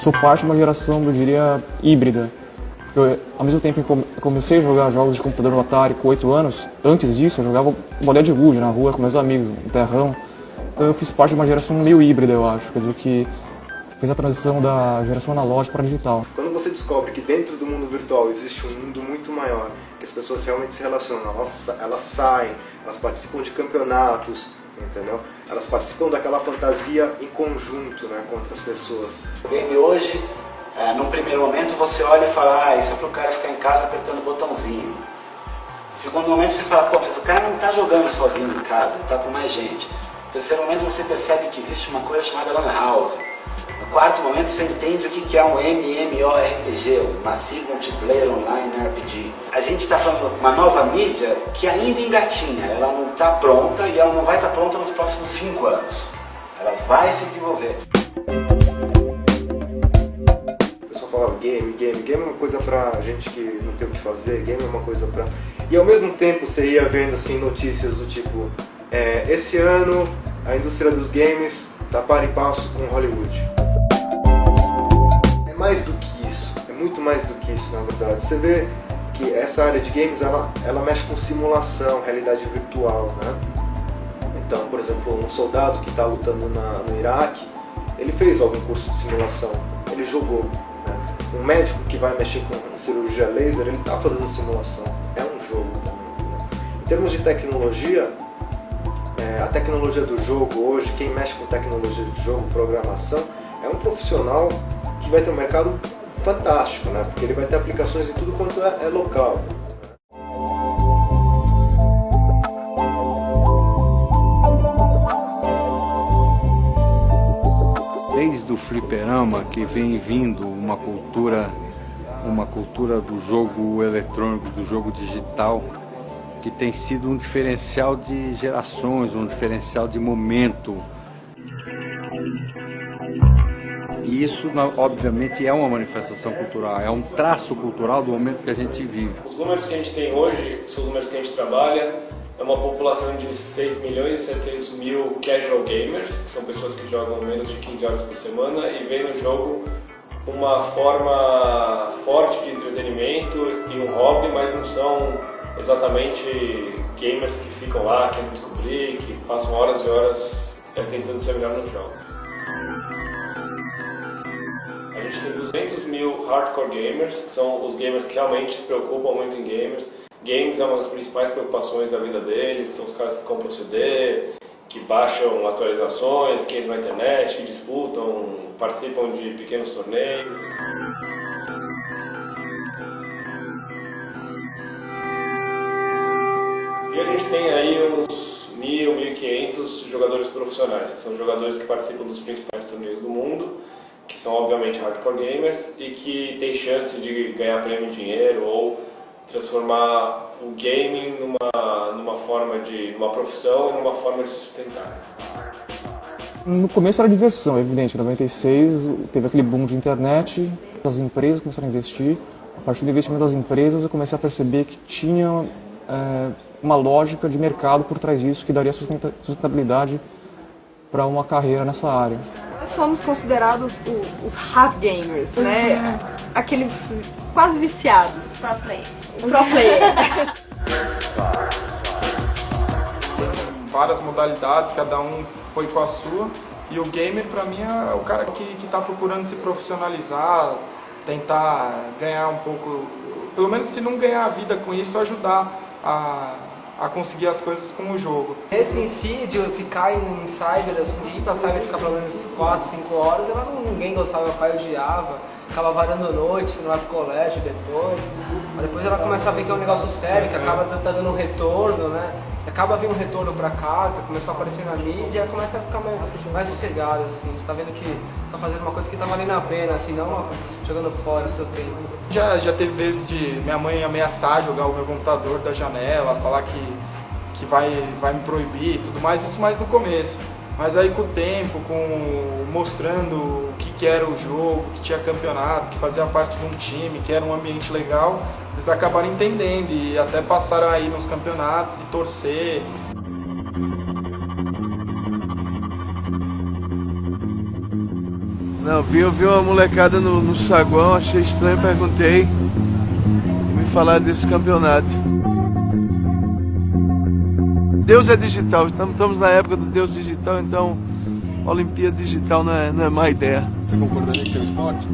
sou parte de uma geração, eu diria, híbrida. Porque eu, ao mesmo tempo que eu comecei a jogar jogos de computador no Atari com 8 anos, antes disso eu jogava bolinha de gude na rua com meus amigos, no terrão. Então eu fiz parte de uma geração meio híbrida, eu acho. Quer dizer que fez a transição da geração analógica para digital. Quando você descobre que dentro do mundo virtual existe um mundo muito maior, que as pessoas realmente se relacionam, elas saem, elas participam de campeonatos, entendeu? Elas participam daquela fantasia em conjunto, né, com outras pessoas. O game hoje, num primeiro momento você olha e fala, isso é pro cara ficar em casa apertando o botãozinho. No segundo momento você fala, pô, mas o cara não está jogando sozinho em casa, ele está com mais gente. No terceiro momento você percebe que existe uma coisa chamada Lan House. No quarto momento você entende o que é um MMORPG, um Massive Multiplayer Online RPG. A gente está falando de uma nova mídia que ainda engatinha, ela não está pronta e ela não vai estar pronta nos próximos 5 anos. Ela vai se desenvolver. O pessoal falava game é uma coisa pra gente que não tem o que fazer, game é uma coisa pra... E ao mesmo tempo você ia vendo assim, notícias do tipo, esse ano a indústria dos games está par e passo com Hollywood. É mais do que isso, é muito mais do que isso na verdade. Você vê que essa área de games ela mexe com simulação, realidade virtual, né? Então, por exemplo, um soldado que está lutando no Iraque, ele fez algum curso de simulação, ele jogou, né? Um médico que vai mexer com cirurgia laser, ele está fazendo simulação, é um jogo também, né? Em termos de tecnologia, a tecnologia do jogo hoje, quem mexe com tecnologia de jogo, programação, é um profissional que vai ter um mercado fantástico, né? Porque ele vai ter aplicações em tudo quanto é local. Desde o fliperama que vem vindo uma cultura do jogo eletrônico, do jogo digital, que tem sido um diferencial de gerações, um diferencial de momento. E isso, obviamente, é uma manifestação cultural, é um traço cultural do momento que a gente vive. Os números que a gente tem hoje, são os números que a gente trabalha, é uma população de 6.700.000 casual gamers, que são pessoas que jogam menos de 15 horas por semana e veem no jogo uma forma forte de entretenimento e um hobby, mas não são exatamente gamers que ficam lá, querem descobrir, que passam horas e horas tentando ser melhor nos jogos. A gente tem 200.000 hardcore gamers, que são os gamers que realmente se preocupam muito em games. Games é uma das principais preocupações da vida deles, são os caras que compram CD, que baixam atualizações, que entram na internet, que disputam, participam de pequenos torneios. E a gente tem aí uns 1.000, 1.500 jogadores profissionais, que são jogadores que participam dos principais torneios do mundo, que são obviamente hardcore gamers e que têm chance de ganhar prêmio em dinheiro ou transformar o gaming numa forma uma profissão e numa forma de se sustentar. No começo era diversão, é evidente. Em 96 teve aquele boom de internet, as empresas começaram a investir. A partir do investimento das empresas eu comecei a perceber que tinha uma lógica de mercado por trás disso que daria sustentabilidade para uma carreira nessa área. Nós somos considerados os hard gamers, né? Aqueles quase viciados. Pro player. Pro player. Várias modalidades, cada um foi com a sua. E o gamer, pra mim, é o cara que tá procurando se profissionalizar, tentar ganhar um pouco, pelo menos se não ganhar a vida com isso, ajudar a conseguir as coisas com o jogo. Esse em si, de ficar em cyber, assim, de ir pra cyber ficar pelo menos 4, 5 horas, ninguém gostava, meu pai odiava, ficava varando noite, não vai pro colégio depois. Mas depois ela começa a ver que é um negócio sério, que acaba dando um retorno, né? Acaba vindo um retorno pra casa, começou a aparecer na mídia, e começa a ficar mais sossegado, assim, tá vendo que tá fazendo uma coisa que tá valendo a pena, assim, não jogando fora o seu tempo. Já teve vezes de minha mãe ameaçar jogar o meu computador da janela, falar que vai me proibir e tudo mais, isso mais no começo. Mas aí com o tempo, mostrando o que era o jogo, que tinha campeonato, que fazia parte de um time, que era um ambiente legal, eles acabaram entendendo e até passaram aí nos campeonatos e torcer. Não, vi uma molecada no saguão, achei estranho, perguntei e me falaram desse campeonato. Deus é digital, estamos na época do Deus digital, então Olimpíada digital não é má ideia. Você concordaria que é um esporte?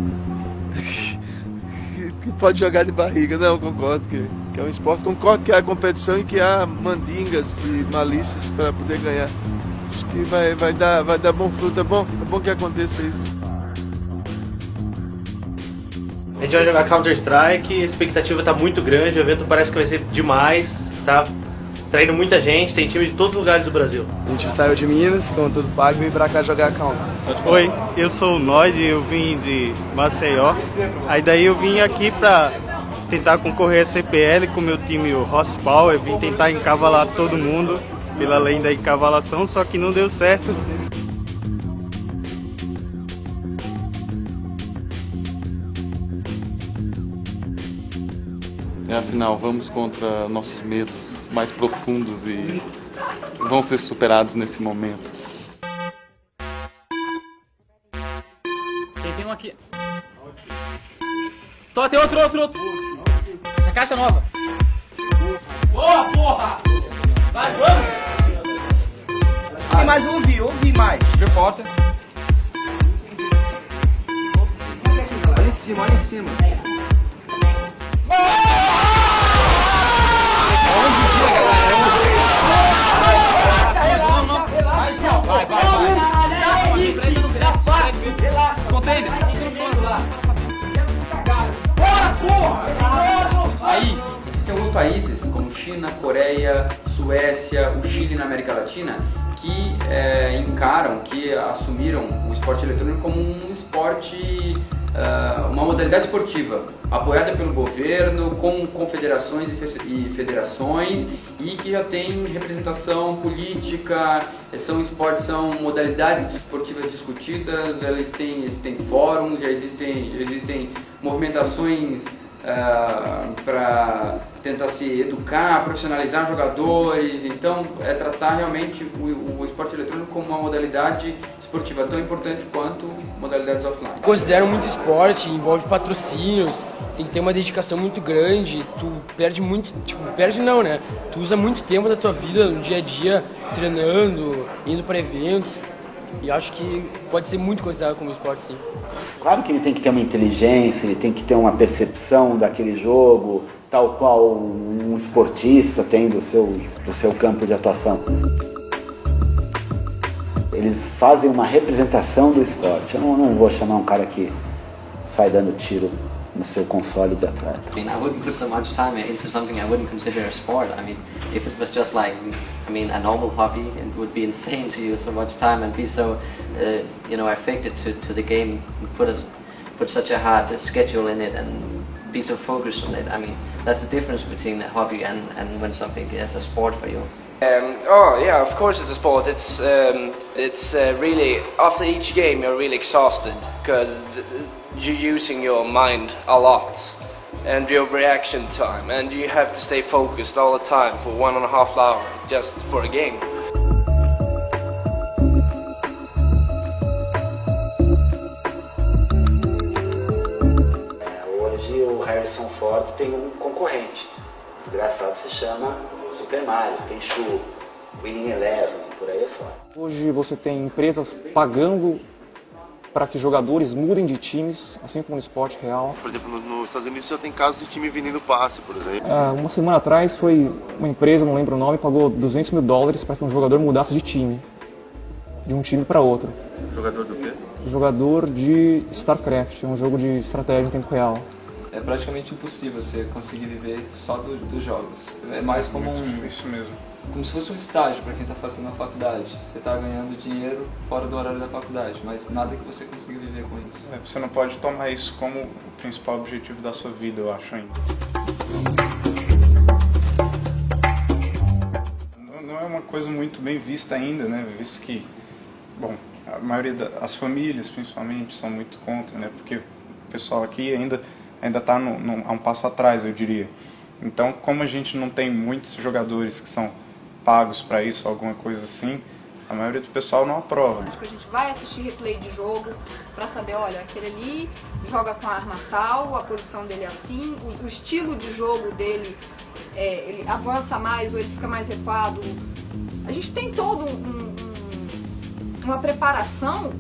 Que pode jogar de barriga, não, concordo que é um esporte, concordo que há competição e que há mandingas e malícias para poder ganhar. Acho que vai dar bom fruto, é bom que aconteça isso. A gente vai jogar Counter-Strike, a expectativa tá muito grande, o evento parece que vai ser demais, tá traindo muita gente, tem time de todos os lugares do Brasil. A gente saiu de Minas, com tudo pago, e vim pra cá jogar Counter. Oi, eu sou o Noid, eu vim de Maceió, aí daí eu vim aqui pra tentar concorrer a CPL com o meu time, o Horsepower, vim tentar encavalar todo mundo pela lei da encavalação, só que não deu certo. Afinal, vamos contra nossos medos mais profundos e vão ser superados nesse momento. Tem um aqui. Tem outro. Na caixa nova. Boa, porra! Vai, vamos! Tem mais um, ouvi mais. Repórter. Olha em cima. Aí, existem alguns países, como China, Coreia, Suécia, o Chile na América Latina, que que assumiram o esporte eletrônico como um esporte, uma modalidade esportiva, apoiada pelo governo, com confederações e federações, e que já tem representação política, são modalidades esportivas discutidas, eles têm fóruns, já existem movimentações para tentar se educar, profissionalizar jogadores. Então é tratar realmente o esporte eletrônico como uma modalidade esportiva tão importante quanto modalidades offline. Considero muito esporte, envolve patrocínios, tem que ter uma dedicação muito grande, tu perde muito, tu usa muito tempo da tua vida no dia a dia treinando, indo para eventos, e acho que pode ser muito considerado como esporte, sim. Claro que ele tem que ter uma inteligência, ele tem que ter uma percepção daquele jogo, tal qual um esportista tem do seu campo de atuação. Eles fazem uma representação do esporte. Eu não vou chamar um cara que sai dando tiro no seu console de atleta. I wouldn't put so much time into something I wouldn't consider a sport. If it was just like, a normal hobby, it would be insane to use so much time and be so, affected to the game, put such a hard schedule in it and be so focused on it. That's the difference between a hobby and when something is a sport for you. Of course it's a sport. It's really, after each game you're really exhausted because you're using your mind a lot and your reaction time, and you have to stay focused all the time for 1.5 hours just for a game. Hoje o Harrison Ford tem um concorrente. Desgraçado se chama Super Mario, Tenchu, Winning Eleven, por aí fora. Hoje você tem empresas pagando para que jogadores mudem de times, assim como no esporte real. Por exemplo, nos Estados Unidos já tem casos de time vendendo passe, por exemplo. Uma semana atrás foi uma empresa, não lembro o nome, pagou $200 mil para que um jogador mudasse de time, de um time para outro. Jogador do quê? Jogador de StarCraft, um jogo de estratégia em tempo real. É praticamente impossível você conseguir viver só dos jogos. É mais como Isso mesmo. Como se fosse um estágio para quem está fazendo a faculdade. Você está ganhando dinheiro fora do horário da faculdade, mas nada que você consiga viver com isso. Você não pode tomar isso como o principal objetivo da sua vida, eu acho ainda. Não é uma coisa muito bem vista ainda, né? Visto que, a maioria das famílias, principalmente, são muito contra, né? Porque o pessoal aqui ainda está a um passo atrás, eu diria. Então, como a gente não tem muitos jogadores que são pagos para isso, alguma coisa assim, a maioria do pessoal não aprova. A gente vai assistir replay de jogo pra saber, olha, aquele ali joga com a arma tal, a posição dele é assim, o estilo de jogo dele, ele avança mais ou ele fica mais recuado. A gente tem todo uma preparação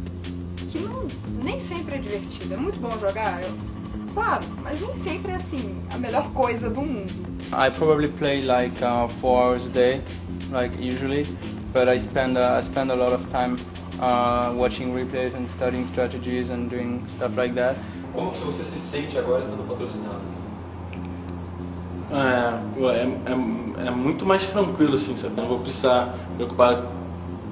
que nem sempre é divertida. É muito bom jogar, claro, mas nem sempre é assim, a melhor coisa do mundo. I probably play like 4 hours a day, like usually, but I spend a lot of time watching replays and studying strategies and doing stuff like that. Como que você se sente agora estando patrocinado? É muito mais tranquilo, assim, sabe? Não vou precisar preocupar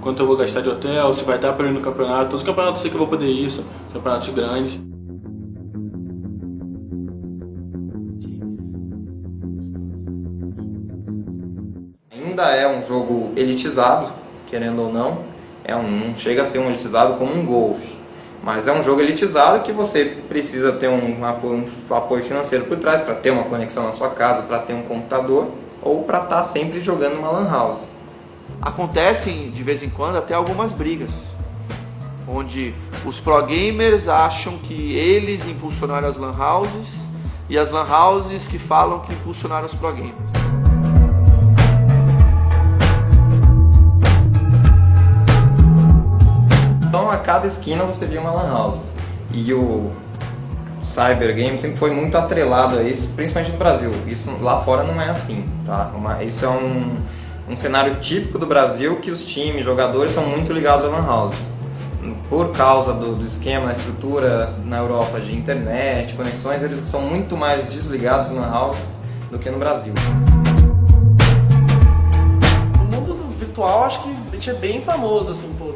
quanto eu vou gastar de hotel, se vai dar para ir no campeonato. Todos os campeonatos eu sei que eu vou poder ir, campeonatos grandes. Ainda é um jogo elitizado, querendo ou não. Não chega a ser um elitizado como um golfe. Mas é um jogo elitizado que você precisa ter um apoio financeiro por trás para ter uma conexão na sua casa, para ter um computador ou para estar sempre jogando uma lan house. Acontecem de vez em quando até algumas brigas, onde os pro gamers acham que eles impulsionaram as lan houses e as lan houses que falam que impulsionaram os pro gamers. Então a cada esquina você via uma lan house. E o cyber game sempre foi muito atrelado a isso, principalmente no Brasil. Isso lá fora não é assim, tá? Isso é um cenário típico do Brasil, que os times, jogadores são muito ligados à lan house. Por causa do esquema, da estrutura na Europa de internet, conexões, eles são muito mais desligados na lan house do que no Brasil. No mundo virtual, acho que a gente é bem famoso, assim, pô,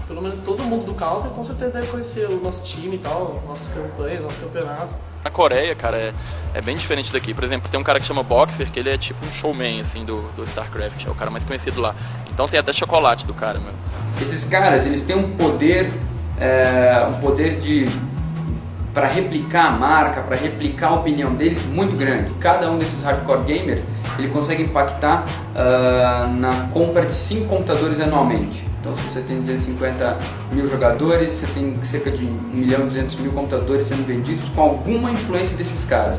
pelo menos todo mundo do Counter com certeza deve conhecer o nosso time e tal, nossas campanhas, nossos campeonatos. Na Coreia, cara, é bem diferente daqui. Por exemplo, tem um cara que chama Boxer, que ele é tipo um showman, assim, do StarCraft. É o cara mais conhecido lá. Então tem até chocolate do cara, meu. Esses caras, eles têm um poder para replicar a marca, para replicar a opinião deles muito grande. Cada um desses hardcore gamers, ele consegue impactar na compra de 5 computadores anualmente. Então, se você tem 250 mil jogadores, você tem cerca de 1.200.000 computadores sendo vendidos com alguma influência desses caras.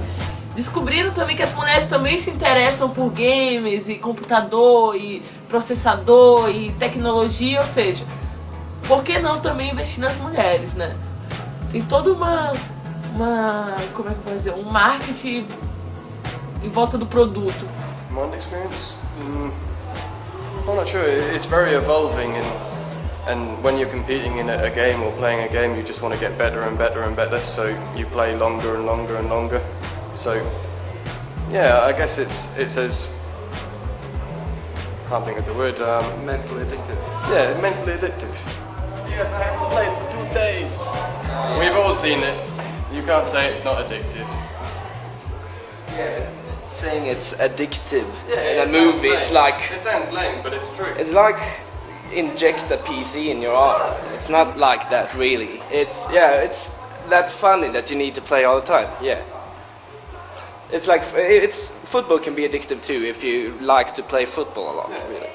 Descobriram também que as mulheres também se interessam por games e computador e processador e tecnologia, ou seja, por que não também investir nas mulheres, né? Tem toda como é que eu vou dizer, um marketing em volta do produto. Mod experience? I'm not sure. It's very evolving, and when you're competing in a game or playing a game, you just want to get better and better and better. So you play longer and longer and longer. So yeah, I guess it's as, can't think of the word. Mentally addictive. Yeah, mentally addictive. Yes, I haven't played for 2 days. We've all seen it. You can't say it's not addictive. Yeah. Saying it's addictive in a movie, it's like it sounds lame, but it's true. It's like inject a PC in your arm. It's not like that really. It's that funny that you need to play all the time. Yeah. It's like football can be addictive too if you like to play football a lot. Really.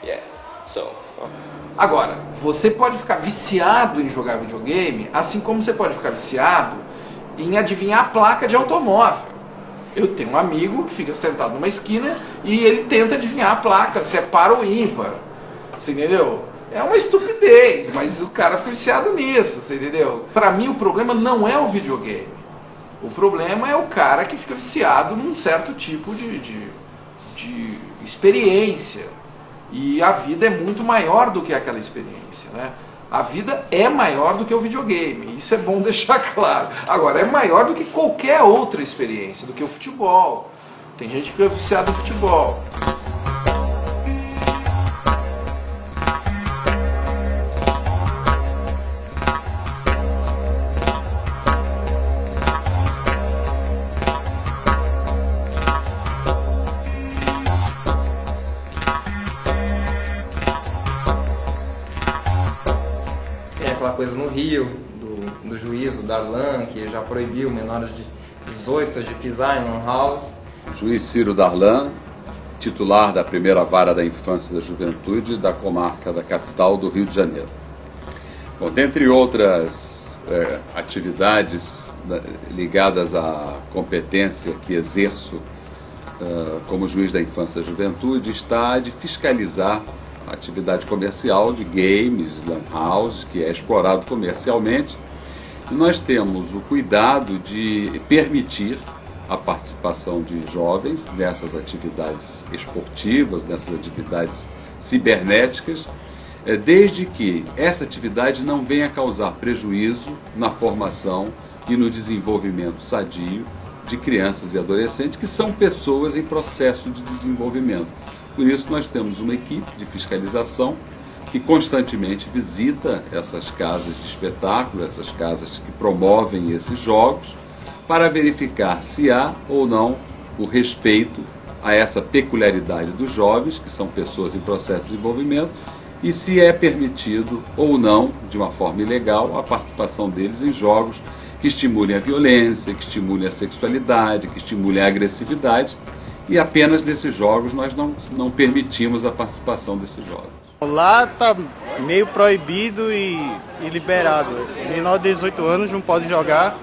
Yeah. So. Agora, você pode ficar viciado em jogar videogame, assim como você pode ficar viciado em adivinhar a placa de automóvel. Eu tenho um amigo que fica sentado numa esquina e ele tenta adivinhar a placa, se é par ou ímpar. Você entendeu? É uma estupidez, mas o cara fica viciado nisso, você entendeu? Pra mim o problema não é o videogame. O problema é o cara que fica viciado num certo tipo de experiência. E a vida é muito maior do que aquela experiência, né? A vida é maior do que o videogame, isso é bom deixar claro. Agora, é maior do que qualquer outra experiência, do que o futebol. Tem gente que é viciada no futebol. Coisa no Rio, do juiz, o Darlan, que já proibiu menores de 18 de pisar em lan house. O juiz Ciro Darlan titular da primeira vara da infância e da juventude da comarca da capital do Rio de Janeiro. Bom, dentre outras atividades ligadas à competência que exerço como juiz da infância e da juventude está a de fiscalizar a atividade comercial de games, lan house, que é explorado comercialmente. E nós temos o cuidado de permitir a participação de jovens nessas atividades esportivas, nessas atividades cibernéticas, desde que essa atividade não venha causar prejuízo na formação e no desenvolvimento sadio de crianças e adolescentes, que são pessoas em processo de desenvolvimento. Por isso nós temos uma equipe de fiscalização que constantemente visita essas casas de espetáculo, essas casas que promovem esses jogos, para verificar se há ou não o respeito a essa peculiaridade dos jovens, que são pessoas em processo de desenvolvimento, e se é permitido ou não, de uma forma ilegal, a participação deles em jogos que estimulem a violência, que estimulem a sexualidade, que estimulem a agressividade, e apenas nesses jogos nós não permitimos a participação desses jogos. Lá tá meio proibido e liberado. Menor de 18 anos não pode jogar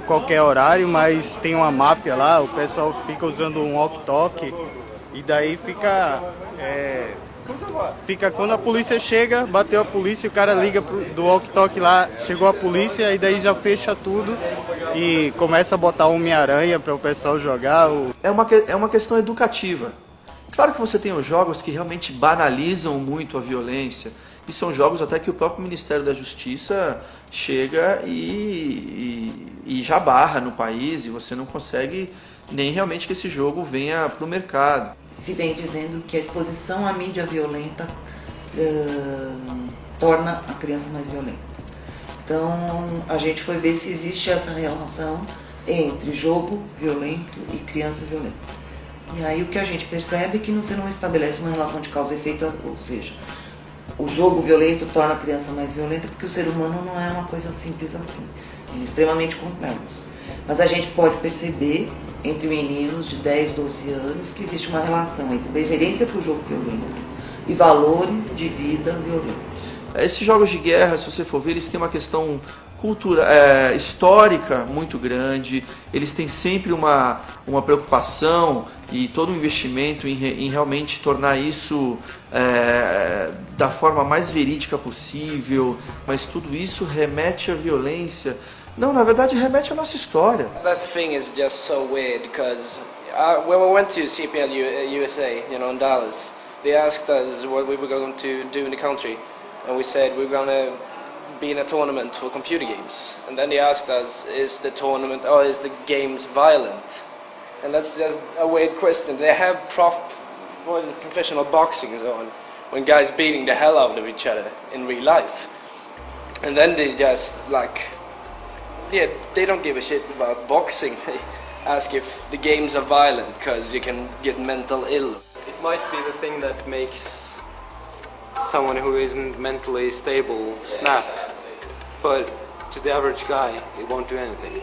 qualquer horário, mas tem uma máfia lá, o pessoal fica usando um walkie-talkie e daí fica quando a polícia chega, bateu a polícia, o cara liga do walkie-talkie lá, chegou a polícia e daí já fecha tudo e começa a botar Homem-Aranha para o pessoal jogar. É uma questão educativa. Claro que você tem os jogos que realmente banalizam muito a violência, e são jogos até que o próprio Ministério da Justiça chega e já barra no país, e você não consegue nem realmente que esse jogo venha para o mercado. Se vem dizendo que a exposição à mídia violenta torna a criança mais violenta. Então a gente foi ver se existe essa relação entre jogo violento e criança violenta. E aí o que a gente percebe é que você não estabelece uma relação de causa e efeito, ou seja, o jogo violento torna a criança mais violenta, porque o ser humano não é uma coisa simples assim, ele é extremamente complexo. Mas a gente pode perceber entre meninos de 10, 12 anos que existe uma relação entre preferência para o jogo violento e valores de vida violentos. Esses jogos de guerra, se você for ver, eles têm uma questão histórica muito grande, eles têm sempre uma preocupação e todo um investimento em realmente tornar isso da forma mais verídica possível, mas tudo isso remete à violência. Não, na verdade remete à nossa história. That thing is just so weird because when we went to CPL USA, in Dallas, they asked us what we were going to do in the country, and we said we were going to be in a tournament for computer games. And then they asked us, is the tournament or is the games violent? And that's just a weird question. They have professional boxing and so on, when guys beating the hell out of each other in real life. And then they just they don't give a shit about boxing. They ask if the games are violent because you can get mental ill. It might be the thing that makes someone who isn't mentally stable snap, but to the average guy it won't do anything.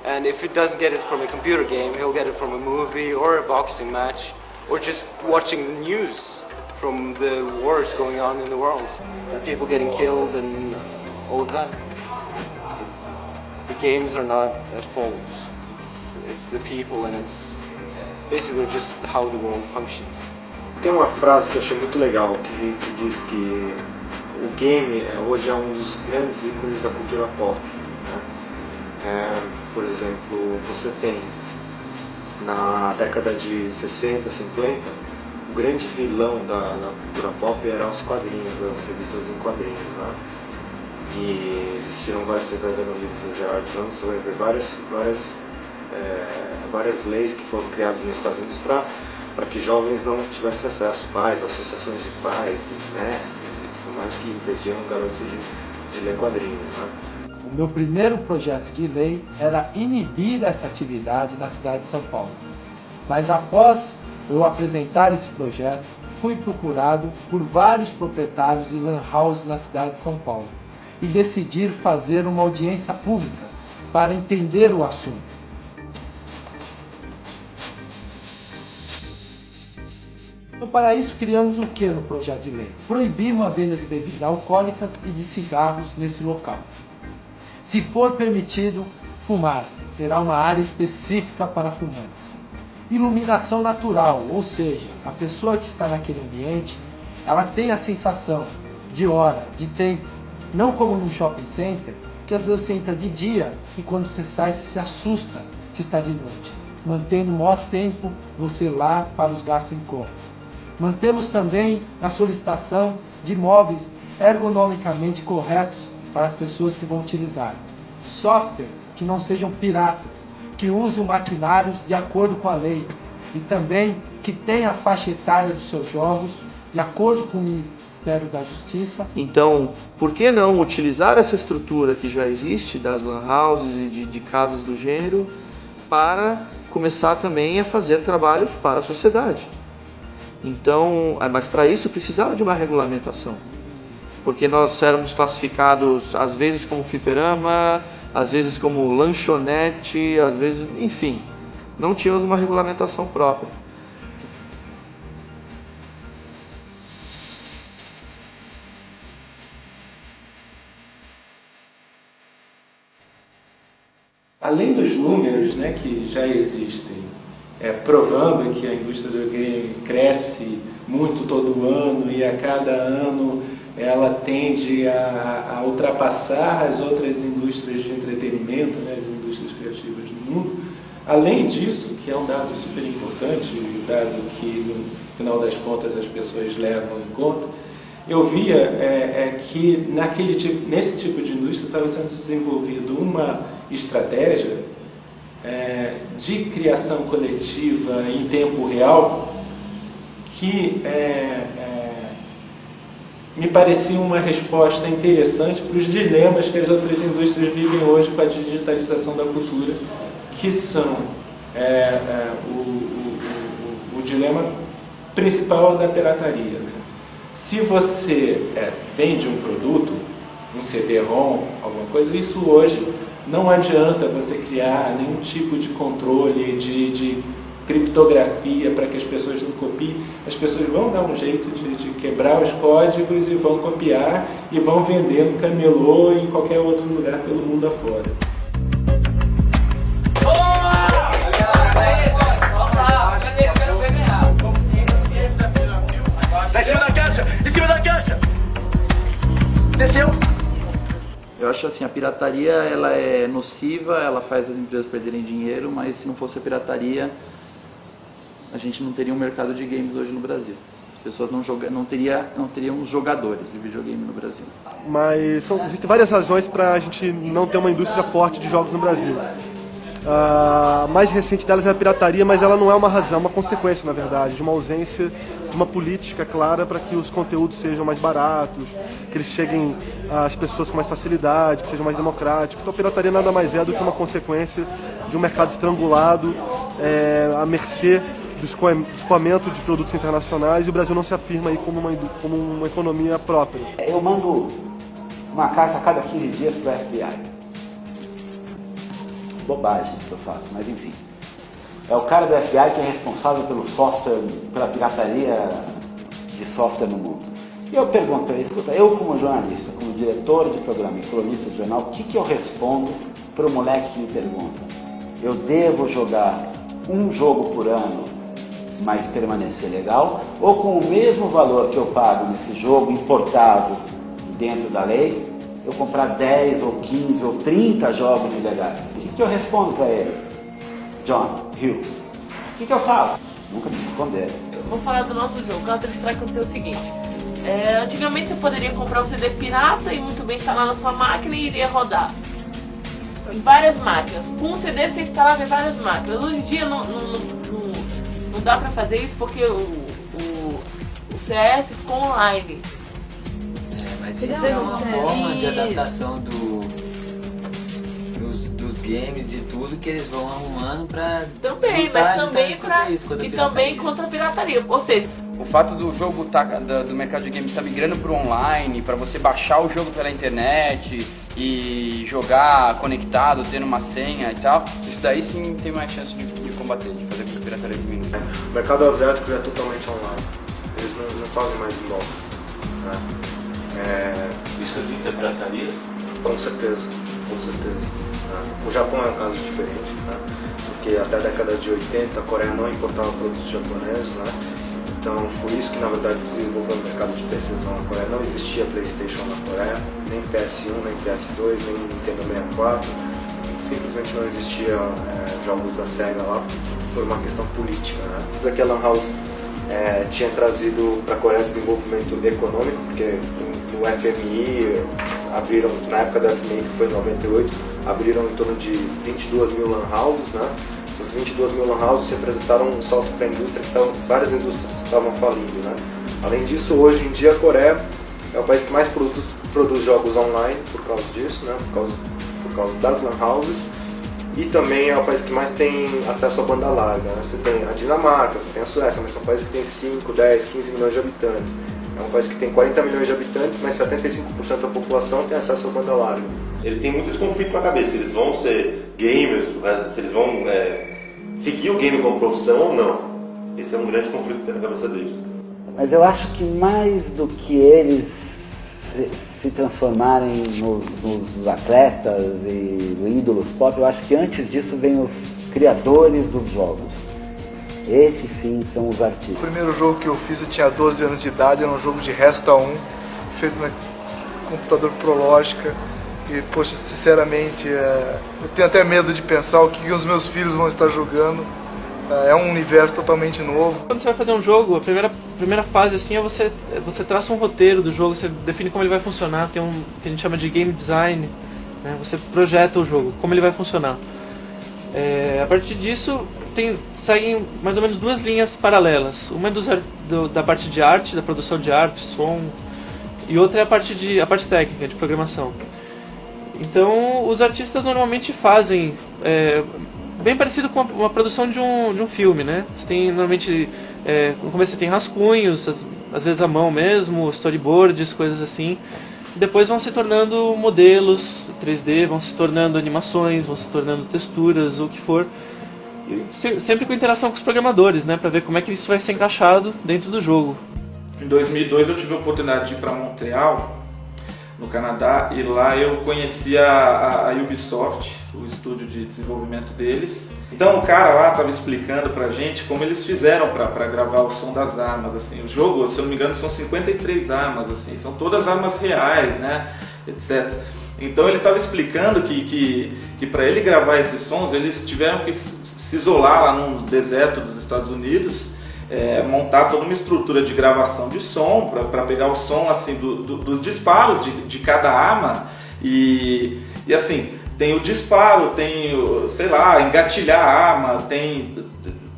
And if he doesn't get it from a computer game, he'll get it from a movie or a boxing match, or just watching the news from the wars going on in the world. People getting killed and all of that. The games are not at fault. It's the people, and it's basically just how the world functions. Tem uma frase que eu achei muito legal que diz que o game hoje é um dos grandes ícones da cultura pop, né? Por exemplo, você tem na década de 60, 50, o grande vilão da cultura pop eram os quadrinhos, as revistas em quadrinhos, né? E existiram vários, você vai ver no livro do Gerard Jones, você vai ver várias leis que foram criadas nos Estados Unidos para que jovens não tivessem acesso, pais, associações de pais, mestres e tudo mais, que impediam garotos de ler quadrinhos, né? O meu primeiro projeto de lei era inibir essa atividade na cidade de São Paulo. Mas após eu apresentar esse projeto, fui procurado por vários proprietários de lan house na cidade de São Paulo e decidi fazer uma audiência pública para entender o assunto. Então, para isso, criamos o que no projeto de lei? Proibimos a venda de bebidas alcoólicas e de cigarros nesse local. Se for permitido fumar, terá uma área específica para fumantes. Iluminação natural, ou seja, a pessoa que está naquele ambiente, ela tem a sensação de hora, de tempo, não como no shopping center, que às vezes você entra de dia e quando você sai você se assusta que está de noite. Mantendo o maior tempo você lá para os gastos em compras. Mantemos também a solicitação de móveis ergonomicamente corretos para as pessoas que vão utilizar. Softwares que não sejam piratas, que usem maquinários de acordo com a lei e também que tenha a faixa etária dos seus jogos de acordo com o Ministério da Justiça. Então, por que não utilizar essa estrutura que já existe das lan houses e de casas do gênero para começar também a fazer trabalho para a sociedade? Então, mas para isso precisava de uma regulamentação, porque nós éramos classificados às vezes como fliperama, às vezes como lanchonete, às vezes, enfim, não tínhamos uma regulamentação própria. Além dos números, né, que já existem, provando que a indústria do game cresce muito todo ano e a cada ano ela tende a ultrapassar as outras indústrias de entretenimento, né, as indústrias criativas do mundo. Além disso, que é um dado super importante, um dado que no final das contas as pessoas levam em conta, eu via que nesse tipo de indústria estava sendo desenvolvida uma estratégia de criação coletiva em tempo real que me parecia uma resposta interessante para os dilemas que as outras indústrias vivem hoje com a digitalização da cultura, que são o dilema principal da pirataria, né? Se você vende um produto, um CD-ROM, alguma coisa, isso hoje não adianta você criar nenhum tipo de controle, de criptografia para que as pessoas não copiem. As pessoas vão dar um jeito de quebrar os códigos e vão copiar e vão vender no camelô e em qualquer outro lugar pelo mundo afora. Em cima da caixa! Em cima da caixa! Desceu! Eu acho assim, a pirataria ela é nociva, ela faz as empresas perderem dinheiro, mas se não fosse a pirataria, a gente não teria um mercado de games hoje no Brasil. As pessoas não teriam jogadores de videogame no Brasil. Mas existem várias razões para a gente não ter uma indústria forte de jogos no Brasil. A mais recente delas é a pirataria, mas ela não é uma razão, é uma consequência, na verdade, de uma ausência de uma política clara para que os conteúdos sejam mais baratos, que eles cheguem às pessoas com mais facilidade, que sejam mais democráticos. Então a pirataria nada mais é do que uma consequência de um mercado estrangulado, à mercê do escoamento de produtos internacionais, e o Brasil não se afirma aí como uma economia própria. Eu mando uma carta a cada 15 dias para o FBI. Bobagem que eu faço, mas enfim. É o cara do FBI que é responsável pelo software, pela pirataria de software no mundo. E eu pergunto para ele, escuta, eu como jornalista, como diretor de programa e colunista de jornal, o que eu respondo para o moleque que me pergunta? Eu devo jogar um jogo por ano, mas permanecer legal? Ou com o mesmo valor que eu pago nesse jogo importado dentro da lei, eu comprar 10 ou 15 ou 30 jogos ilegais? O que eu respondo para ele? John Hughes. O que eu falo? Nunca me responder. Vou falar do nosso jogo. Counter-Strike aconteceu o seguinte. Antigamente você poderia comprar um CD pirata e muito bem instalar na sua máquina e iria rodar. Em várias máquinas. Com um CD você instalava em várias máquinas. Hoje em dia não dá pra fazer isso porque o CS ficou online. Mas isso é uma forma de adaptação dos games, de tudo que eles vão arrumando pra também, mas também contra a pirataria. Ou seja, o fato do jogo do mercado de games estar migrando para o online, para você baixar o jogo pela internet e jogar conectado, tendo uma senha e tal, isso daí sim tem mais chance de combater, de fazer com que a pirataria diminua. O mercado asiático já é totalmente online. eles não fazem mais inbox. Né? Isso evita pirataria? Com certeza, com certeza. Né? O Japão é um caso diferente, né? Porque até a década de 80 a Coreia não importava produtos japoneses, né? Então foi isso que na verdade desenvolveu o mercado de PCs na Coreia. Não existia PlayStation na Coreia, nem PS1, nem PS2, nem Nintendo 64. Simplesmente não existia jogos da SEGA lá por uma questão política, né? Porque a Lan House tinha trazido para a Coreia desenvolvimento econômico, porque no FMI abriram, na época do FMI, que foi em 98, abriram em torno de 22 mil Lan Houses, né? Essas 22 mil Lan Houses representaram um salto para a indústria, várias indústrias estavam falindo, né? Além disso, hoje em dia a Coreia é o país que mais produz jogos online por causa disso, né? Por causa das Lan Houses, e também é o país que mais tem acesso à banda larga, né? Você tem a Dinamarca, você tem a Suécia, mas são países que tem 5, 10, 15 milhões de habitantes. É um país que tem 40 milhões de habitantes, mas 75% da população tem acesso à banda larga. Eles têm muitos conflitos na cabeça, eles vão ser gamers, se eles vão seguir o game como profissão ou não. Esse é um grande conflito que tem na cabeça deles. Mas eu acho que mais do que eles se transformarem nos atletas e ídolos pop, eu acho que antes disso vem os criadores dos jogos. Esses sim são os artistas. O primeiro jogo que eu fiz eu tinha 12 anos de idade, era um jogo de Resta 1, feito no computador Prologica. E, poxa, sinceramente, eu tenho até medo de pensar o que os meus filhos vão estar jogando. É um universo totalmente novo. Quando você vai fazer um jogo, a primeira fase assim é você traça um roteiro do jogo, você define como ele vai funcionar, tem um que a gente chama de game design, né? Você projeta o jogo, como ele vai funcionar. A partir disso, seguem mais ou menos duas linhas paralelas. Uma é da parte de arte, da produção de arte, som, e outra é a parte técnica, de programação. Então, os artistas normalmente fazem bem parecido com uma produção de um filme, né? Você tem normalmente no começo você tem rascunhos, às vezes à mão mesmo, storyboards, coisas assim. Depois vão se tornando modelos 3D, vão se tornando animações, vão se tornando texturas, ou o que for. E sempre com interação com os programadores, né? Para ver como é que isso vai ser encaixado dentro do jogo. Em 2002 eu tive a oportunidade de ir para Montreal, no Canadá, e lá eu conheci a Ubisoft, o estúdio de desenvolvimento deles. Então o cara lá estava explicando pra gente como eles fizeram para gravar o som das armas, assim. O jogo, se eu não me engano, são 53 armas, assim, são todas armas reais, né, etc. Então ele estava explicando que para ele gravar esses sons, eles tiveram que se isolar lá no deserto dos Estados Unidos, montar toda uma estrutura de gravação de som para pegar o som assim dos disparos de cada arma e assim, tem o disparo, tem sei lá, engatilhar a arma, tem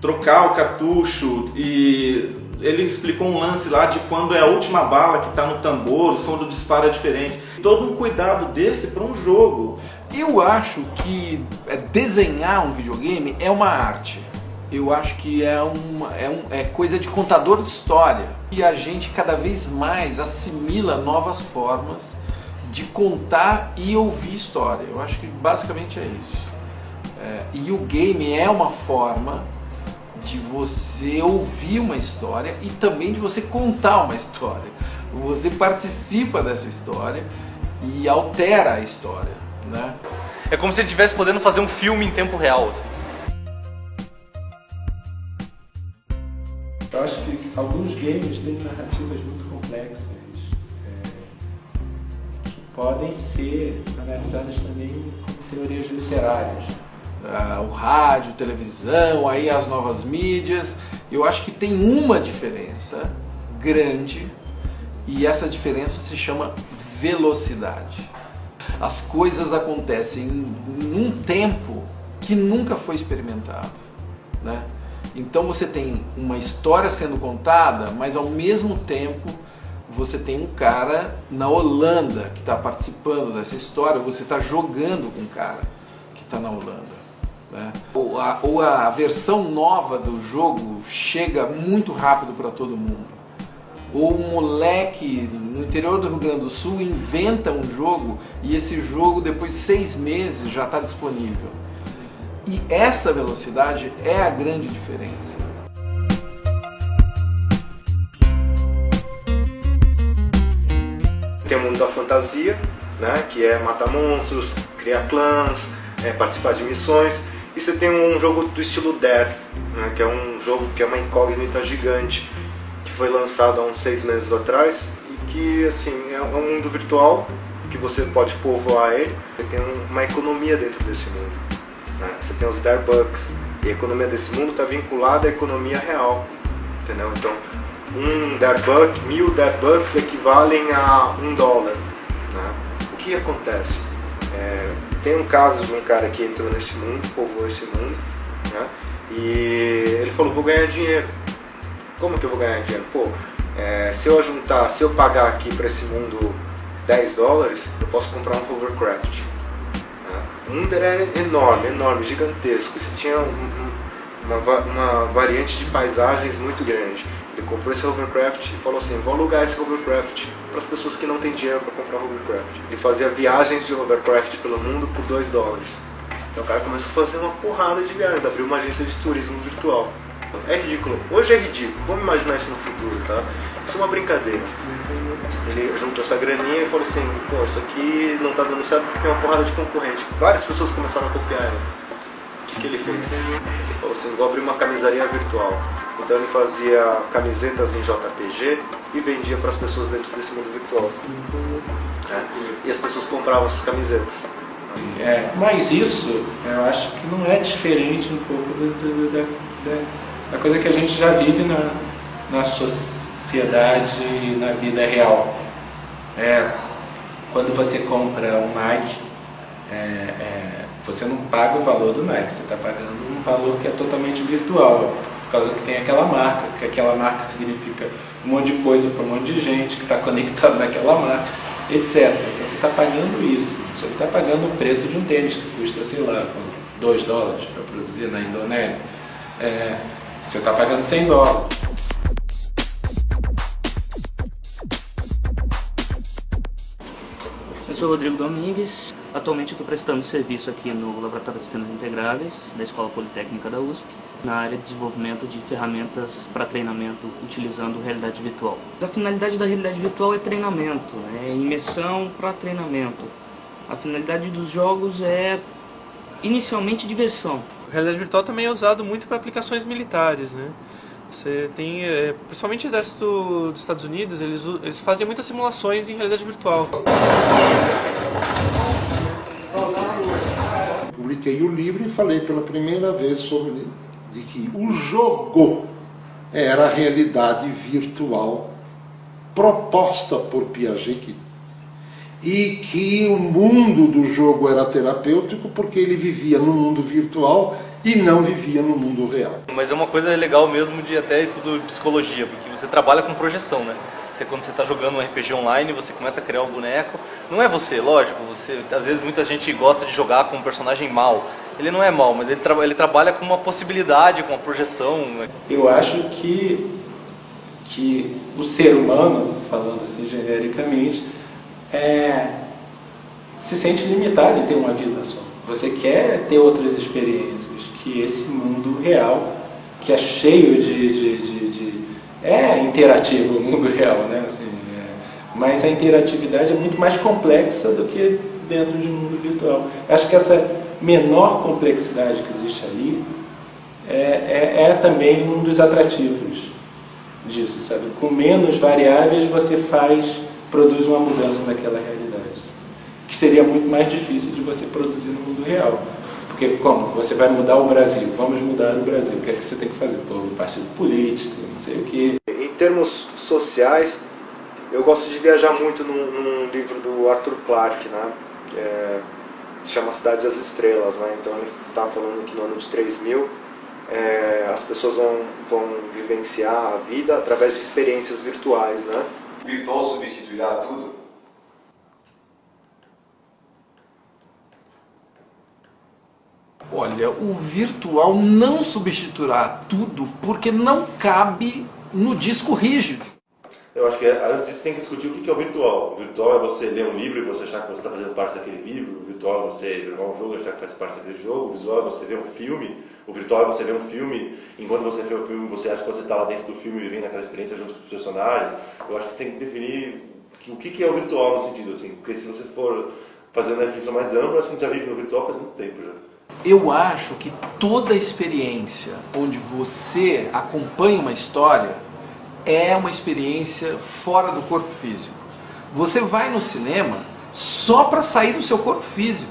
trocar o cartucho, e ele explicou um lance lá de quando é a última bala que está no tambor, o som do disparo é diferente. Todo um cuidado desse para um jogo. Eu acho que desenhar um videogame é uma arte. Eu acho que é coisa de contador de história. E a gente cada vez mais assimila novas formas de contar e ouvir história. Eu acho que basicamente é isso. E o game é uma forma de você ouvir uma história e também de você contar uma história. Você participa dessa história e altera a história, né? É como se ele estivesse podendo fazer um filme em tempo real, assim. Eu acho que alguns games têm narrativas muito complexas, que podem ser analisadas também como teorias literárias. O rádio, televisão, aí as novas mídias. Eu acho que tem uma diferença grande, e essa diferença se chama velocidade. As coisas acontecem em um tempo que nunca foi experimentado, né? Então você tem uma história sendo contada, mas ao mesmo tempo você tem um cara na Holanda que está participando dessa história, você está jogando com um cara que está na Holanda, né? Ou a versão nova do jogo chega muito rápido para todo mundo. Ou um moleque no interior do Rio Grande do Sul inventa um jogo e esse jogo depois de 6 meses já está disponível. E essa velocidade é a grande diferença. tem o mundo da fantasia, né, que é matar monstros, criar clãs, participar de missões. E você tem um jogo do estilo Dare, né, que é um jogo que é uma incógnita gigante, que foi lançado há uns 6 meses atrás, e que assim, é um mundo virtual que você pode povoar ele. Você tem uma economia dentro desse mundo, né? Você tem os Dare Bucks, e a economia desse mundo está vinculada à economia real, entendeu? Então, 1000 Dare Bucks equivalem a $1, né? O que acontece? Tem um caso de um cara que entrou nesse mundo, povoou esse mundo, né? E ele falou: vou ganhar dinheiro. Como que eu vou ganhar dinheiro? Se eu pagar aqui para esse mundo $10, eu posso comprar um hovercraft. O mundo era enorme, gigantesco. Você tinha uma variante de paisagens muito grande. Ele comprou esse hovercraft e falou assim: vou alugar esse hovercraft para as pessoas que não têm dinheiro para comprar hovercraft. Ele fazia viagens de hovercraft pelo mundo por $2. Então o cara começou a fazer uma porrada de viagens, abriu uma agência de turismo virtual. É ridículo, hoje é ridículo, vamos imaginar isso no futuro, tá? Isso é uma brincadeira. Ele juntou essa graninha e falou assim: pô, isso aqui não tá dando certo porque tem uma porrada de concorrente. Várias pessoas começaram a copiar ele. O que ele fez? Ele falou assim: vou abrir uma camisaria virtual. Então ele fazia camisetas em JPG e vendia para as pessoas dentro desse mundo virtual. E as pessoas compravam essas camisetas. Mas isso eu acho que não é diferente um pouco da coisa que a gente já vive na sociedade e na vida real. Quando você compra um Nike, você não paga o valor do Nike, você está pagando um valor que é totalmente virtual, por causa que tem aquela marca, que aquela marca significa um monte de coisa para um monte de gente que está conectado naquela marca, etc. Então você está pagando isso, você está pagando o preço de um tênis que custa, sei lá, $2 para produzir na Indonésia. Você está pagando $100. Eu sou Rodrigo Domingues, atualmente estou prestando serviço aqui no Laboratório de Sistemas Integráveis da Escola Politécnica da USP, na área de desenvolvimento de ferramentas para treinamento utilizando realidade virtual. A finalidade da realidade virtual é treinamento, é imersão para treinamento. A finalidade dos jogos é inicialmente diversão. A realidade virtual também é usado muito para aplicações militares, né? Você tem, principalmente o exército dos Estados Unidos, eles fazem muitas simulações em realidade virtual. Publiquei o livro e falei pela primeira vez sobre de que o jogo era a realidade virtual proposta por Piaget e que o mundo do jogo era terapêutico porque ele vivia no mundo virtual e não vivia no mundo real. Mas é uma coisa legal mesmo de até estudo de psicologia, porque você trabalha com projeção, né? Quando você está jogando um RPG online, você começa a criar um boneco. Não é você, lógico. Às vezes muita gente gosta de jogar com um personagem mau. Ele não é mau, mas ele trabalha com uma possibilidade, com uma projeção. Né? Eu acho que o ser humano, falando assim genericamente, se sente limitado em ter uma vida só. Você quer ter outras experiências que esse mundo real, que é cheio é interativo o mundo real, né? Assim, mas a interatividade é muito mais complexa do que dentro de um mundo virtual. Acho que essa menor complexidade que existe ali é também um dos atrativos disso, sabe? Com menos variáveis você produz uma mudança naquela realidade, que seria muito mais difícil de você produzir no mundo real. Porque como? Você vai mudar o Brasil, vamos mudar o Brasil, o que é que você tem que fazer? Pô, um partido político, não sei o quê. Em termos sociais, eu gosto de viajar muito num livro do Arthur Clarke, né? Se chama Cidade das Estrelas, né? Então ele está falando que no ano de 3000 as pessoas vão vivenciar a vida através de experiências virtuais, né? O virtual substituirá tudo? Olha, o virtual não substituirá tudo porque não cabe no disco rígido. Eu acho que antes disso tem que discutir o que é o virtual. O virtual é você ler um livro e você achar que você está fazendo parte daquele livro. O virtual é você jogar um jogo e achar que faz parte daquele jogo. O visual é você ver um filme. O virtual é você ver um filme. Enquanto você vê o filme, você acha que você está lá dentro do filme vivendo aquela experiência junto com os personagens. Eu acho que você tem que definir O que é o virtual no sentido assim? Porque se você for fazendo a definição mais ampla, acho que a gente já vive no virtual faz muito tempo já. Eu acho que toda experiência onde você acompanha uma história é uma experiência fora do corpo físico. Você vai no cinema só para sair do seu corpo físico.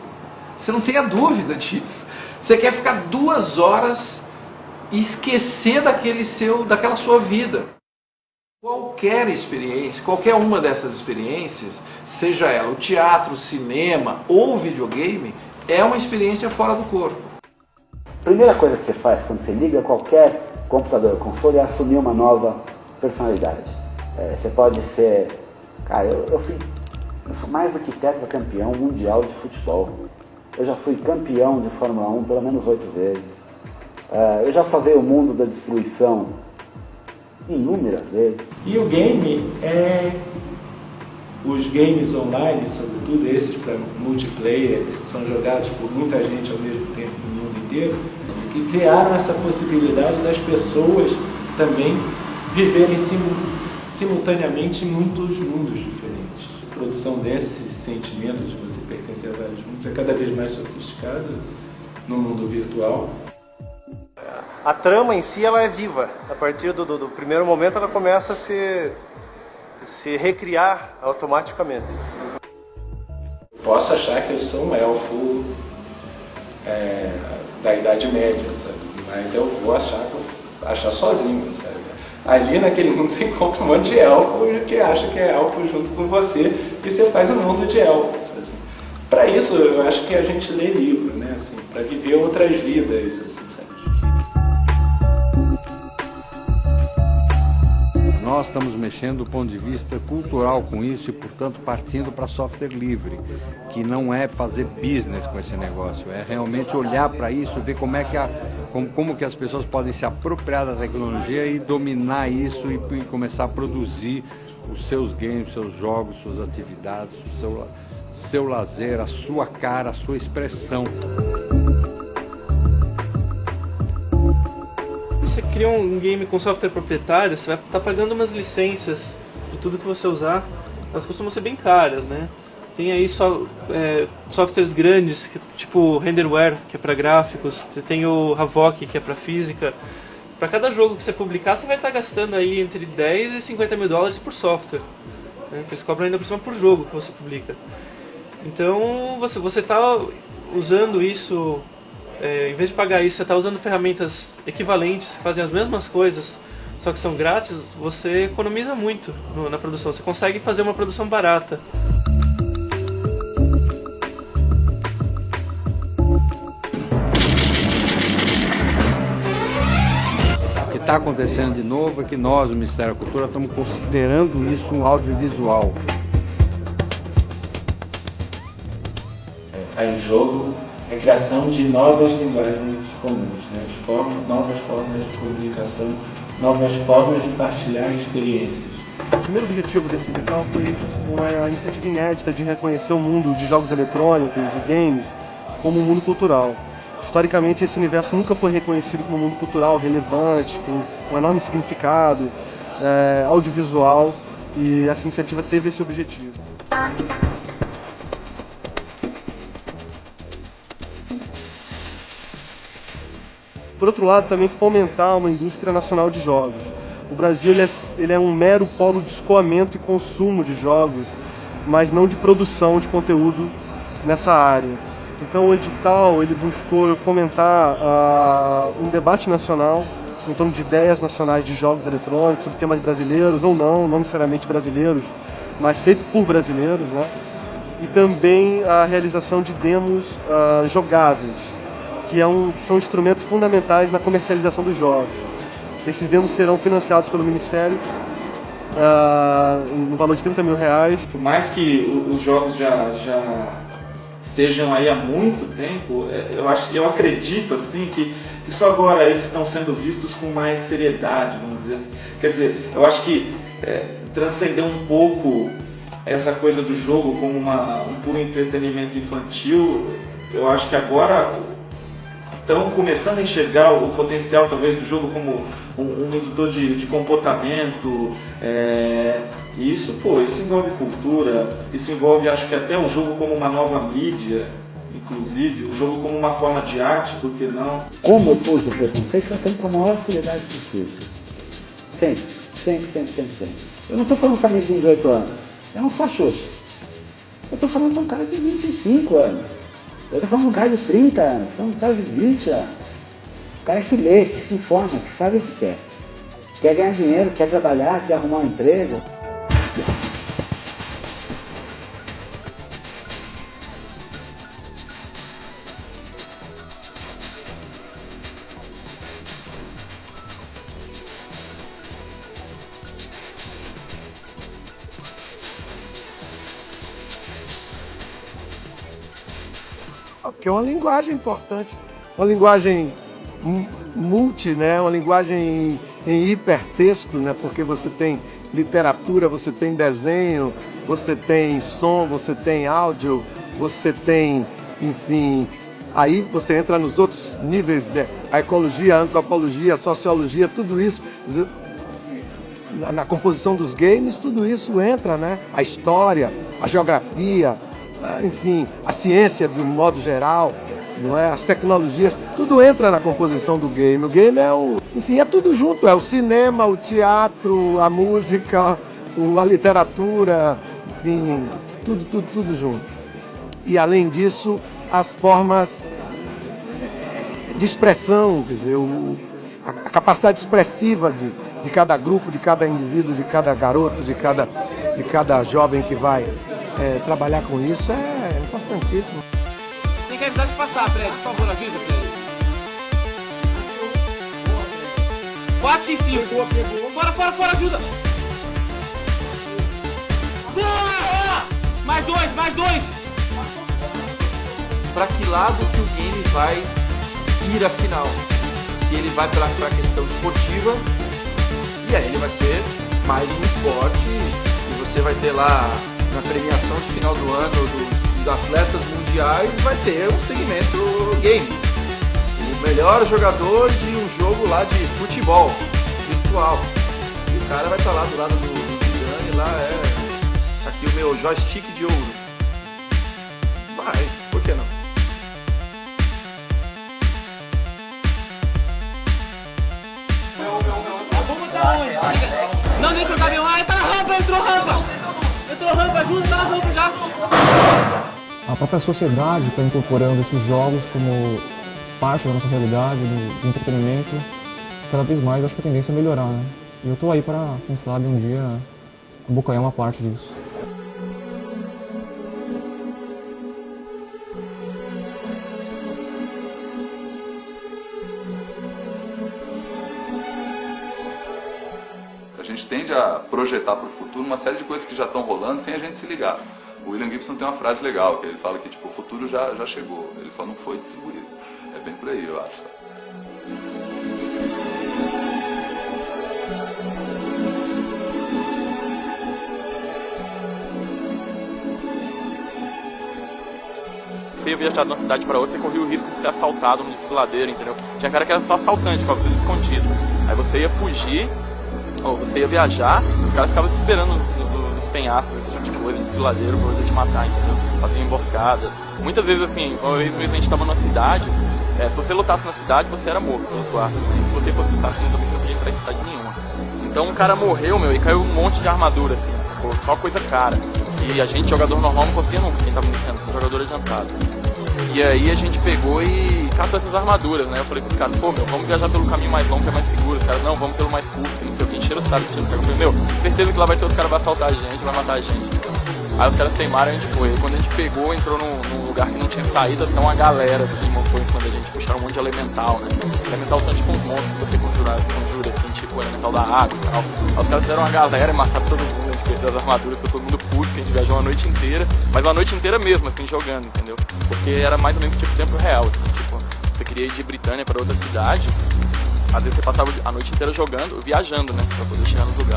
Você não tenha dúvida disso. Você quer ficar 2 horas e esquecer daquela sua vida. Qualquer experiência, qualquer uma dessas experiências, seja ela o teatro, o cinema ou o videogame, é uma experiência fora do corpo. A primeira coisa que você faz quando você liga qualquer computador, console, é assumir uma nova personalidade. Você pode ser... Cara, eu sou mais do que tetracampeão mundial de futebol. Eu já fui campeão de Fórmula 1 pelo menos 8 vezes. Eu já salvei o mundo da destruição inúmeras vezes. E o game os games online, sobretudo esses para multiplayer, que são jogados por muita gente ao mesmo tempo no mundo inteiro, que criaram essa possibilidade das pessoas também viverem simultaneamente em muitos mundos diferentes. A produção desse sentimento de você pertencer a vários mundos é cada vez mais sofisticada no mundo virtual. A trama em si ela é viva. A partir do primeiro momento ela começa a se recriar automaticamente. Posso achar que eu sou um elfo da Idade Média, sabe? Mas eu vou achar sozinho, sabe? Ali naquele mundo você encontra um monte de elfo que acha que é elfo junto com você e você faz um mundo de elfos. Assim. Para isso eu acho que a gente lê livro, né? Assim, para viver outras vidas. Assim, sabe? Nós estamos mexendo do ponto de vista cultural com isso e, portanto, partindo para software livre, que não é fazer business com esse negócio, é realmente olhar para isso, ver como que as pessoas podem se apropriar da tecnologia e dominar isso e começar a produzir os seus games, seus jogos, suas atividades, o seu lazer, a sua cara, a sua expressão. Você cria um game com software proprietário, você vai estar pagando umas licenças de tudo que você usar, elas costumam ser bem caras, né? Tem aí softwares grandes, tipo Renderware, que é para gráficos, você tem o Havok, que é para física. Para cada jogo que você publicar, você vai estar gastando aí entre 10 e 50 mil dólares por software, né? Que eles cobram ainda por cima por jogo que você publica. Então, você está usando isso... em vez de pagar isso, você está usando ferramentas equivalentes que fazem as mesmas coisas, só que são grátis, você economiza muito na produção. Você consegue fazer uma produção barata. O que está acontecendo de novo é que nós, o Ministério da Cultura, estamos considerando isso um audiovisual. Em jogo, a criação de novas linguagens comuns, né? Novas formas de comunicação, novas formas de partilhar experiências. O primeiro objetivo desse edital foi uma iniciativa inédita de reconhecer o mundo de jogos eletrônicos e games como um mundo cultural. Historicamente, esse universo nunca foi reconhecido como um mundo cultural relevante, com um enorme significado audiovisual, e essa iniciativa teve esse objetivo. Por outro lado, também fomentar uma indústria nacional de jogos. O Brasil ele é um mero polo de escoamento e consumo de jogos, mas não de produção de conteúdo nessa área. Então o edital ele buscou fomentar um debate nacional em torno de ideias nacionais de jogos eletrônicos, sobre temas brasileiros ou não necessariamente brasileiros, mas feitos por brasileiros, né? E também a realização de demos jogáveis, que são instrumentos fundamentais na comercialização dos jogos. Esses demos serão financiados pelo Ministério no valor de R$30 mil. Por mais que os jogos já estejam aí há muito tempo, eu acredito assim que só agora eles estão sendo vistos com mais seriedade, vamos dizer assim. Quer dizer, eu acho que transcender um pouco essa coisa do jogo como um puro entretenimento infantil, eu acho que agora estão começando a enxergar o potencial talvez do jogo como um indutor de comportamento, e isso envolve cultura, isso envolve, acho que até o jogo como uma nova mídia, inclusive, o jogo como uma forma de arte, por que não? Como eu pus o preconceito, tratando com a maior seriedade possível. Sempre. Eu não estou falando com amigos de 18 anos, eu não sou Xuxa. Eu estou falando com um cara de 25 anos. Eu estou falando com um cara de 30 anos, estou falando com um cara de 20 anos. Um cara que lê, que se informa, que sabe o que quer. Quer ganhar dinheiro, quer trabalhar, quer arrumar um emprego. Porque é uma linguagem importante, uma linguagem multi, né? Uma linguagem em hipertexto, né? Porque você tem literatura, você tem desenho, você tem som, você tem áudio, você tem, enfim, aí você entra nos outros níveis, né? A ecologia, a antropologia, a sociologia, tudo isso, na composição dos games, tudo isso entra, né? A história, a geografia, enfim, a ciência de um modo geral, não é? As tecnologias, tudo entra na composição do game. O game é tudo junto, é o cinema, o teatro, a música, a literatura, enfim, tudo junto. E além disso, as formas de expressão, quer dizer, a capacidade expressiva de cada grupo, de cada indivíduo, de cada garoto, de cada jovem que vai trabalhar com isso é importantíssimo. Tem que avisar de passar, Fred. Por favor, avisa, Fred. 4 e 5. Fora, ajuda. Boa! Mais dois. Pra que lado que o game vai ir afinal? Se ele vai pra questão esportiva, e aí ele vai ser mais um esporte, e você vai ter lá na premiação de final do ano dos atletas mundiais, vai ter um segmento game. O melhor jogador de um jogo lá de futebol virtual. E o cara vai estar lá do lado do Zidane, lá aqui o meu joystick de ouro. Vai, por que não? A bomba tá onde? Não, nem trocar meu ar, tá na rampa, entrou rampa, ajuda, tá na rampa já. A própria sociedade está incorporando esses jogos como parte da nossa realidade, do entretenimento. Cada vez mais acho que a tendência é melhorar, né? E eu tô aí para, quem sabe, um dia abocanhar uma parte disso. A gente tende a projetar para o futuro uma série de coisas que já estão rolando sem a gente se ligar. O William Gibson tem uma frase legal, que ele fala que tipo, o futuro já chegou, ele só não foi distribuído. É bem por aí, eu acho. Sabe? Você ia viajar de uma cidade para outra, você corria o risco de ser assaltado no desfiladeiro, entendeu? Tinha cara que era só assaltante, com a coisa escondida. Aí você ia fugir, ou você ia viajar, os caras ficavam te esperando nos penhascos, esse tipo de coisa, desfiladeiro, pra poder te matar, entendeu? Fazer emboscada. Muitas vezes, assim, uma vez mesmo a gente estava numa cidade, se você lutasse na cidade, você era morto pelos guardas. E se você fosse lutar também, você não podia entrar em cidade nenhuma. Então um cara morreu, e caiu um monte de armadura, assim, ficou só coisa cara. E a gente, jogador normal, não conseguia nunca, quem tava iniciando, jogador adiantado. E aí a gente pegou e catou essas armaduras, né? Eu falei pros caras, pô, vamos viajar pelo caminho mais longo, que é mais seguro. Os caras, não, vamos pelo mais curto, não sei o que, encheram o saco. Eu falei, certeza que lá vai ter os caras que vão assaltar a gente, vai matar a gente, entendeu? Aí os caras teimaram e a gente foi. E quando a gente pegou, entrou num lugar que não tinha saída, até uma galera que montou em cima da gente, puxaram um monte de elemental, né? Elemental são tipo uns monstros que você conjura, assim, tipo elemental da água e tal. Aí os caras fizeram uma galera e mataram todo mundo, a gente perdeu as armaduras, ficou todo mundo puto, que a gente viajou uma noite inteira, mas uma noite inteira mesmo, assim, jogando, entendeu? Porque era mais ou menos tipo tempo real, assim, tipo, você queria ir de Britânia para outra cidade, às vezes você passava a noite inteira jogando, viajando, né? Pra poder chegar nos lugares.